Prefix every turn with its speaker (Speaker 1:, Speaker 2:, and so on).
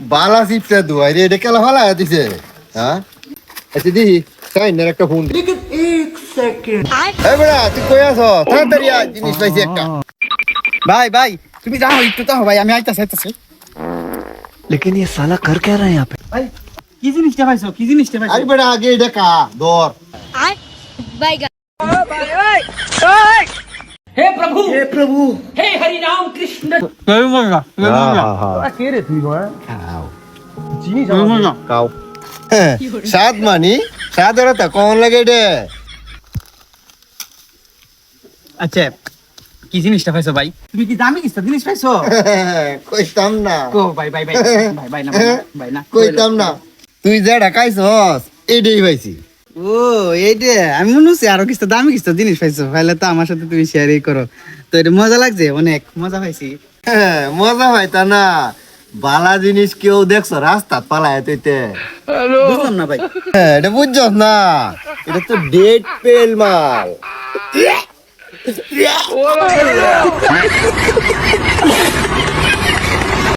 Speaker 1: বালা চিপসা দুয়াই রে এটা কেলা ফালা দিছে হ্যাঁ আচ্ছা দিহি তাই না একটা ফোন এই বেড়া তুই কই আছো তাড়াতাড়ি আয় জিনিস পাইছি একটা
Speaker 2: ভাই ভাই তুমি যাও একটু যাও ভাই আমি আইতাছি
Speaker 3: लेकिन ये साला कर क्या रहा है यहाँ पे?
Speaker 2: ভাই কি জিনিসটা পাইছো
Speaker 1: আরে বেড়া আগে এটা কা দর
Speaker 4: বাইগা
Speaker 5: हे प्रभु हे हरि राम कृष्ण
Speaker 1: কাও সাত মানি সাদরতা কোন লাগে রে
Speaker 2: আচ্ছা কি জিনিসটা পাইছো ভাই তুমি কি দামি কিছু জিনিস পাইছো
Speaker 1: কইতাম না
Speaker 2: কো ভাই ভাই ভাই ভাই ভাই না ভাই না
Speaker 1: কইতাম না তুই যেটা খাইছস এটাই পাইছি
Speaker 2: ও এইটা আমি মনে হচ্ছে আরো কিছু দামি কিছু জিনিস পাইছো তাহলে তো আমার সাথে তুমি শেয়ারই করো তো এটা মজা লাগছে অনেক মজা পাইছি
Speaker 1: মজা হয় তা না বালা জিনিস কেউ দেখছো রাস্তা পালায় তুইতে
Speaker 2: বুঝলাম না ভাই
Speaker 1: এটা বুঝছস না এটা তো ডেট পেল মাল